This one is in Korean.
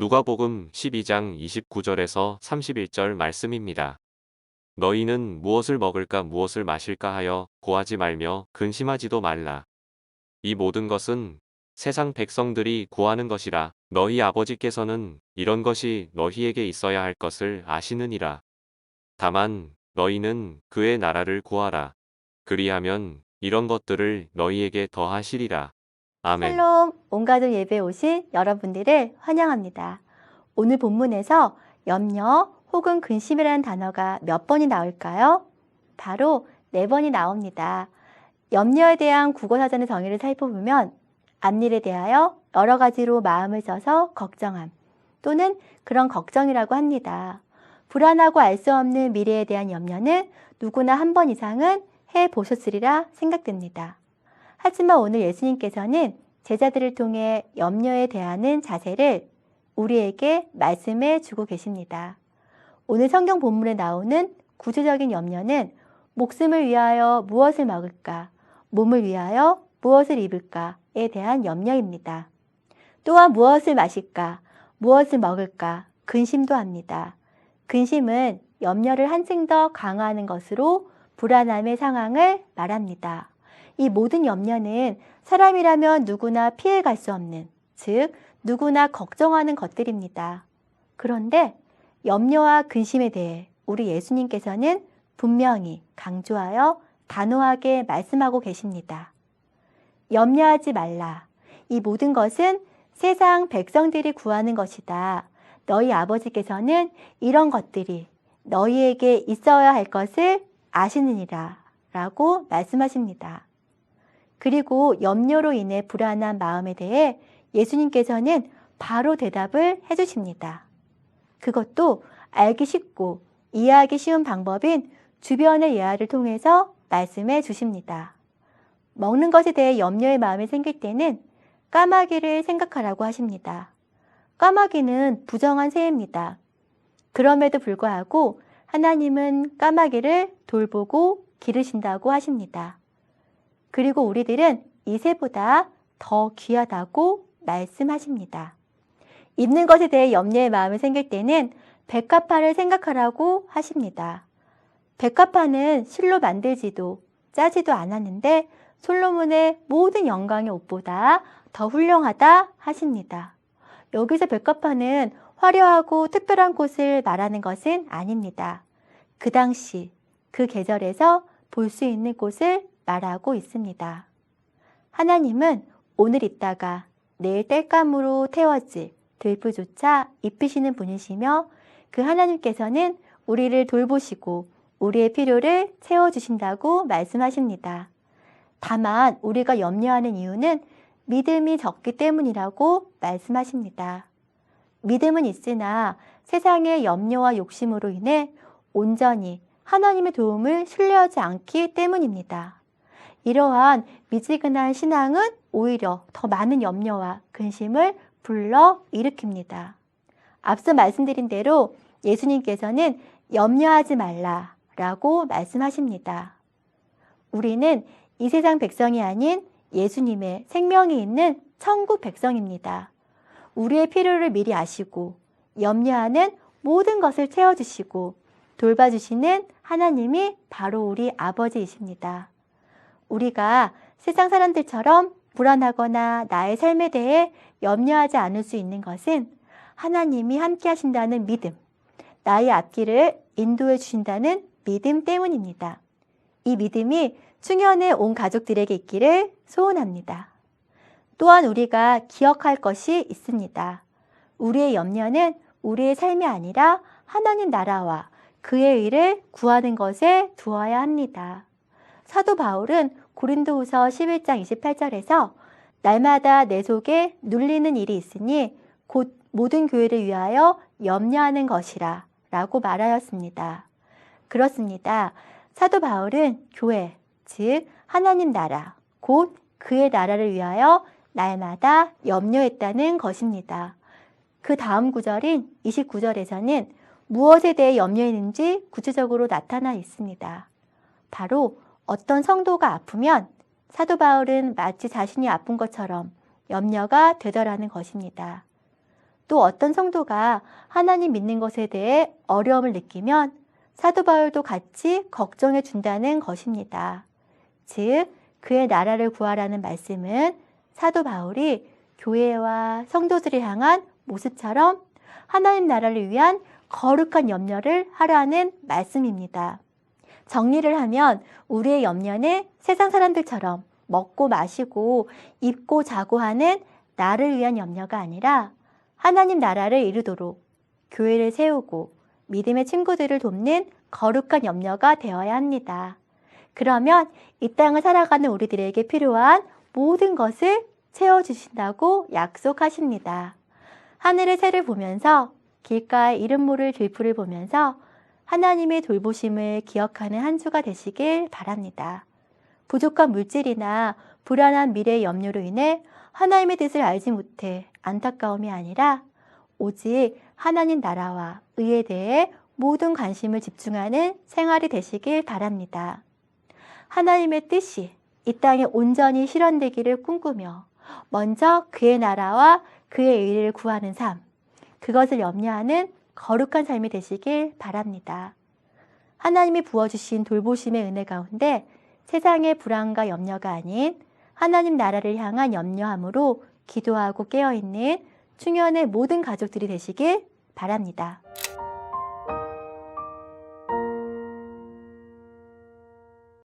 누가복음 12장 29절에서 31절 말씀입니다. 너희는 무엇을 먹을까 무엇을 마실까 하여 고하지 말며 근심하지도 말라. 이 모든 것은 세상 백성들이 구하는 것이라. 너희 아버지께서는 이런 것이 너희에게 있어야 할 것을 아시느니라. 다만 너희는 그의 나라를 구하라. 그리하면 이런 것들을 너희에게 더하시리라. 아멘. 샬롬, 온가족 예배에 오신 여러분들을 환영합니다. 오늘 본문에서 염려 혹은 근심이라는 단어가 몇 번이 나올까요? 바로 4번이 나옵니다. 염려에 대한 국어사전의 정의를 살펴보면 앞일에 대하여 여러 가지로 마음을 써서 걱정함 또는 그런 걱정이라고 합니다. 불안하고 알 수 없는 미래에 대한 염려는 누구나 한 번 이상은 해보셨으리라 생각됩니다. 하지만 오늘 예수님께서는 제자들을 통해 염려에 대하는 자세를 우리에게 말씀해 주고 계십니다. 오늘 성경 본문에 나오는 구체적인 염려는 목숨을 위하여 무엇을 먹을까, 몸을 위하여 무엇을 입을까에 대한 염려입니다. 또한 무엇을 마실까, 무엇을 먹을까 근심도 합니다. 근심은 염려를 한층 더 강화하는 것으로 불안함의 상황을 말합니다. 이 모든 염려는 사람이라면 누구나 피해갈 수 없는, 즉 누구나 걱정하는 것들입니다. 그런데 염려와 근심에 대해 우리 예수님께서는 분명히 강조하여 단호하게 말씀하고 계십니다. 염려하지 말라. 이 모든 것은 세상 백성들이 구하는 것이다. 너희 아버지께서는 이런 것들이 너희에게 있어야 할 것을 아시느니라 라고 말씀하십니다. 그리고 염려로 인해 불안한 마음에 대해 예수님께서는 바로 대답을 해주십니다. 그것도 알기 쉽고 이해하기 쉬운 방법인 주변의 예화를 통해서 말씀해 주십니다. 먹는 것에 대해 염려의 마음이 생길 때는 까마귀를 생각하라고 하십니다. 까마귀는 부정한 새입니다. 그럼에도 불구하고 하나님은 까마귀를 돌보고 기르신다고 하십니다. 그리고 우리들은 이 새보다 더 귀하다고 말씀하십니다. 입는 것에 대해 염려의 마음이 생길 때는 백합화를 생각하라고 하십니다. 백합화는 실로 만들지도 짜지도 않았는데 솔로몬의 모든 영광의 옷보다 더 훌륭하다 하십니다. 여기서 백합화는 화려하고 특별한 꽃을 말하는 것은 아닙니다. 그 당시, 그 계절에서 볼 수 있는 꽃을 말하고 있습니다. 하나님은 오늘 있다가 내일 땔감으로 태워질 들풀조차 입히시는 분이시며 그 하나님께서는 우리를 돌보시고 우리의 필요를 채워주신다고 말씀하십니다. 다만 우리가 염려하는 이유는 믿음이 적기 때문이라고 말씀하십니다. 믿음은 있으나 세상의 염려와 욕심으로 인해 온전히 하나님의 도움을 신뢰하지 않기 때문입니다. 이러한 미지근한 신앙은 오히려 더 많은 염려와 근심을 불러 일으킵니다. 앞서 말씀드린 대로 예수님께서는 염려하지 말라라고 말씀하십니다. 우리는 이 세상 백성이 아닌 예수님의 생명이 있는 천국 백성입니다. 우리의 필요를 미리 아시고 염려하는 모든 것을 채워주시고 돌봐주시는 하나님이 바로 우리 아버지이십니다. 우리가 세상 사람들처럼 불안하거나 나의 삶에 대해 염려하지 않을 수 있는 것은 하나님이 함께 하신다는 믿음, 나의 앞길을 인도해 주신다는 믿음 때문입니다. 이 믿음이 충현의 온 가족들에게 있기를 소원합니다. 또한 우리가 기억할 것이 있습니다. 우리의 염려는 우리의 삶이 아니라 하나님 나라와 그의 의를 구하는 것에 두어야 합니다. 사도 바울은 고린도후서 11장 28절에서 날마다 내 속에 눌리는 일이 있으니 곧 모든 교회를 위하여 염려하는 것이라 라고 말하였습니다. 그렇습니다. 사도 바울은 교회, 즉 하나님 나라, 곧 그의 나라를 위하여 날마다 염려했다는 것입니다. 그 다음 구절인 29절에서는 무엇에 대해 염려했는지 구체적으로 나타나 있습니다. 바로 어떤 성도가 아프면 사도 바울은 마치 자신이 아픈 것처럼 염려가 되더라는 것입니다. 또 어떤 성도가 하나님 믿는 것에 대해 어려움을 느끼면 사도 바울도 같이 걱정해 준다는 것입니다. 즉, 그의 나라를 구하라는 말씀은 사도 바울이 교회와 성도들을 향한 모습처럼 하나님 나라를 위한 거룩한 염려를 하라는 말씀입니다. 정리를 하면 우리의 염려는 세상 사람들처럼 먹고 마시고 입고 자고 하는 나를 위한 염려가 아니라 하나님 나라를 이루도록 교회를 세우고 믿음의 친구들을 돕는 거룩한 염려가 되어야 합니다. 그러면 이 땅을 살아가는 우리들에게 필요한 모든 것을 채워주신다고 약속하십니다. 하늘의 새를 보면서 길가에 이름 모를 들풀을 보면서 하나님의 돌보심을 기억하는 한 주가 되시길 바랍니다. 부족한 물질이나 불안한 미래의 염려로 인해 하나님의 뜻을 알지 못해 안타까움이 아니라 오직 하나님 나라와 의에 대해 모든 관심을 집중하는 생활이 되시길 바랍니다. 하나님의 뜻이 이 땅에 온전히 실현되기를 꿈꾸며 먼저 그의 나라와 그의 의를 구하는 삶, 그것을 염려하는 거룩한 삶이 되시길 바랍니다. 하나님이 부어주신 돌보심의 은혜 가운데 세상의 불안과 염려가 아닌 하나님 나라를 향한 염려함으로 기도하고 깨어있는 충현의 모든 가족들이 되시길 바랍니다.